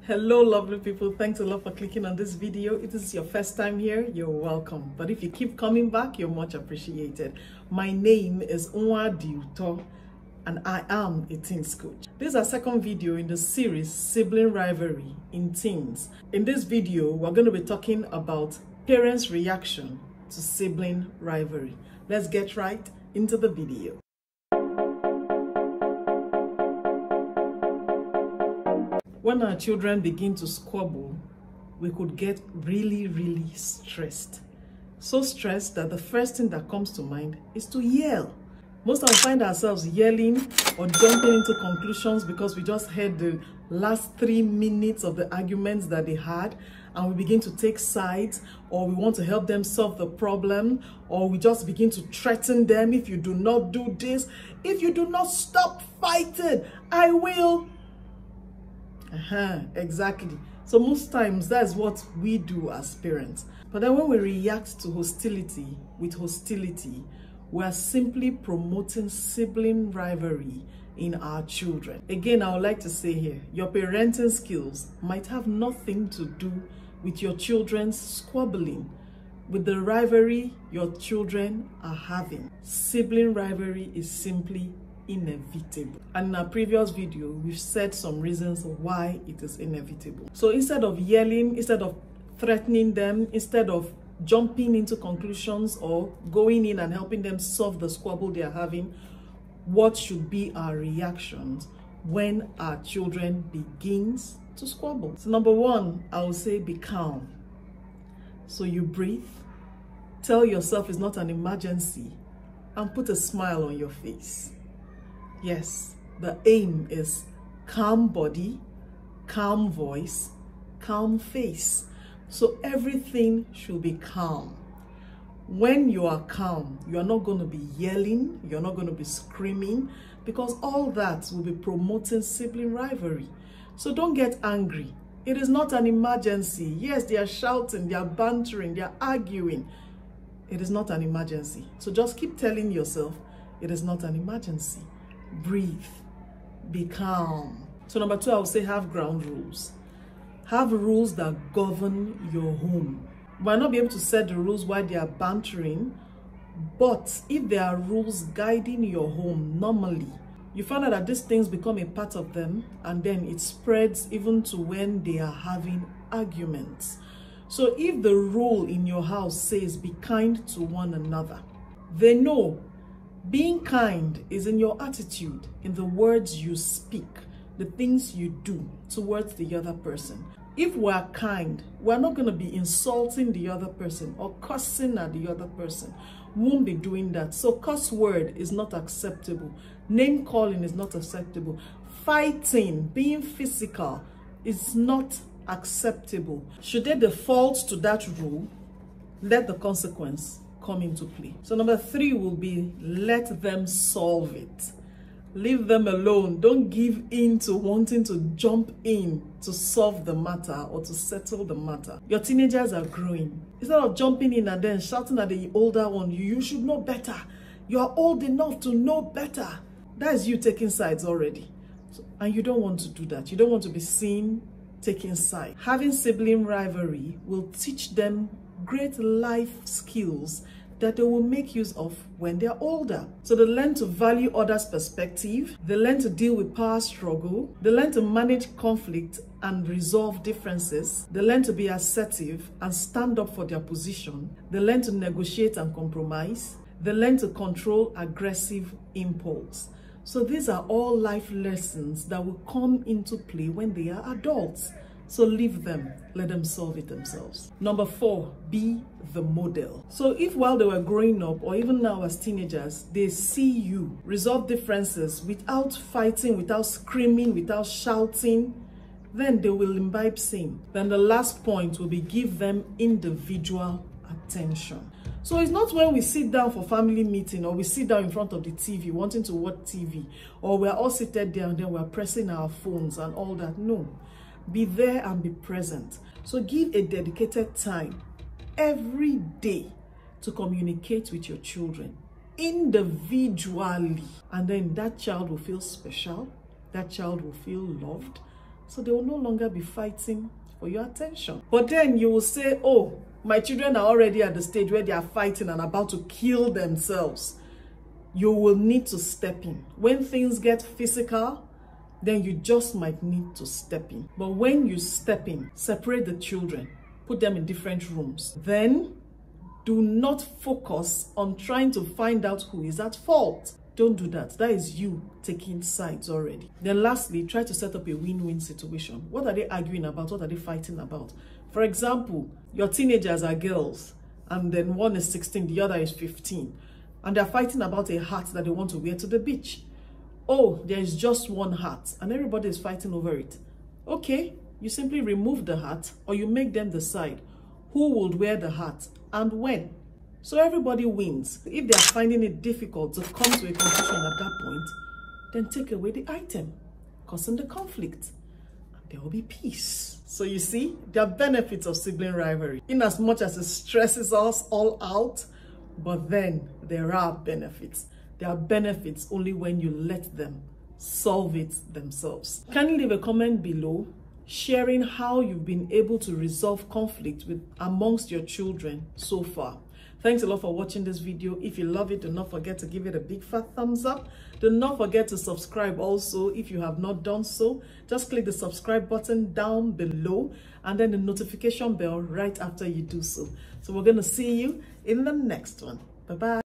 Hello lovely people, thanks a lot for clicking on this video. If this is your first time here, you're welcome, but if you keep coming back, you're much appreciated. My name is Nwa Diuto and I am a teens coach. This is our second video in the series Sibling Rivalry in Teens. In this video, we're going to be talking about parents' reaction to sibling rivalry. Let's get right into the video. When our children begin to squabble, we could get really stressed. So stressed that the first thing that comes to mind is to yell. Most of us find ourselves yelling or jumping into conclusions because we just heard the last 3 minutes of the arguments that they had, and we begin to take sides, or we want to help them solve the problem, or we just begin to threaten them. If you do not do this, if you do not stop fighting, I will. Exactly. So most times that's what we do as parents. But then when we react to hostility with hostility, we are simply promoting sibling rivalry in our children. Again, I would like to say here, your parenting skills might have nothing to do with your children's squabbling, with the rivalry your children are having. Sibling rivalry is simply inevitable. And in our previous video, we've said some reasons why it is inevitable. So instead of yelling, instead of threatening them, instead of jumping into conclusions or going in and helping them solve the squabble they are having, what should be our reactions when our children begins to squabble? So number one, I will say be calm. So you breathe, tell yourself it's not an emergency, and put a smile on your face. Yes, the aim is calm body, calm voice, calm face. So everything should be calm. When you are calm, you are not going to be yelling, you're not going to be screaming, because all that will be promoting sibling rivalry. So don't get angry. It is not an emergency. Yes, they are shouting, they are bantering, they are arguing. It is not an emergency. So just keep telling yourself it is not an emergency. Breathe, be calm. So number two, I would say have ground rules. Have rules that govern your home. You might not be able to set the rules while they are bantering, but if there are rules guiding your home normally, you find out that these things become a part of them, and then it spreads even to when they are having arguments. So if the rule in your house says be kind to one another, they know being kind is in your attitude, in the words you speak, the things you do towards the other person. If we're kind, we're not going to be insulting the other person or cussing at the other person. We won't be doing that. So cuss word is not acceptable. Name calling is not acceptable. Fighting, being physical is not acceptable. Should they default to that rule, let the consequence come into play. So number three will be let them solve it. Leave them alone. Don't give in to wanting to jump in to solve the matter or to settle the matter. Your teenagers are growing. Instead of jumping in and then shouting at the older one, you should know better. You are old enough to know better. That is you taking sides already. And you don't want to do that. You don't want to be seen taking sides. Having sibling rivalry will teach them great life skills that they will make use of when they're older. So they learn to value others' perspective, they learn to deal with power struggle, they learn to manage conflict and resolve differences, they learn to be assertive and stand up for their position, they learn to negotiate and compromise, they learn to control aggressive impulse. So these are all life lessons that will come into play when they are adults. So leave them, let them solve it themselves. Number four, be the model. So if while they were growing up or even now as teenagers, they see you resolve differences without fighting, without screaming, without shouting, then they will imbibe same. Then the last point will be give them individual attention. So it's not when we sit down for family meeting or we sit down in front of the TV wanting to watch TV, or we're all seated there and then we're pressing our phones and all that. No. Be there and be present. So give a dedicated time every day to communicate with your children individually. And then that child will feel special. That child will feel loved. So they will no longer be fighting for your attention. But then you will say, oh, my children are already at the stage where they are fighting and about to kill themselves. You will need to step in. When things get physical, then you just might need to step in. But when you step in, separate the children, put them in different rooms. Then do not focus on trying to find out who is at fault. Don't do that. That is you taking sides already. Then lastly, try to set up a win-win situation. What are they arguing about? What are they fighting about? For example, your teenagers are girls, and then one is 16, the other is 15. And they're fighting about a hat that they want to wear to the beach. Oh, there is just one hat, and everybody is fighting over it. Okay, you simply remove the hat, or you make them decide who will wear the hat and when. So everybody wins. If they are finding it difficult to come to a conclusion at that point, then take away the item, causing the conflict, and there will be peace. So you see, there are benefits of sibling rivalry, in as much as it stresses us all out, but then there are benefits. There are benefits only when you let them solve it themselves. Can you leave a comment below sharing how you've been able to resolve conflict amongst your children so far? Thanks a lot for watching this video. If you love it, do not forget to give it a big fat thumbs up. Do not forget to subscribe also if you have not done so. Just click the subscribe button down below and then the notification bell right after you do so. So we're going to see you in the next one. Bye-bye.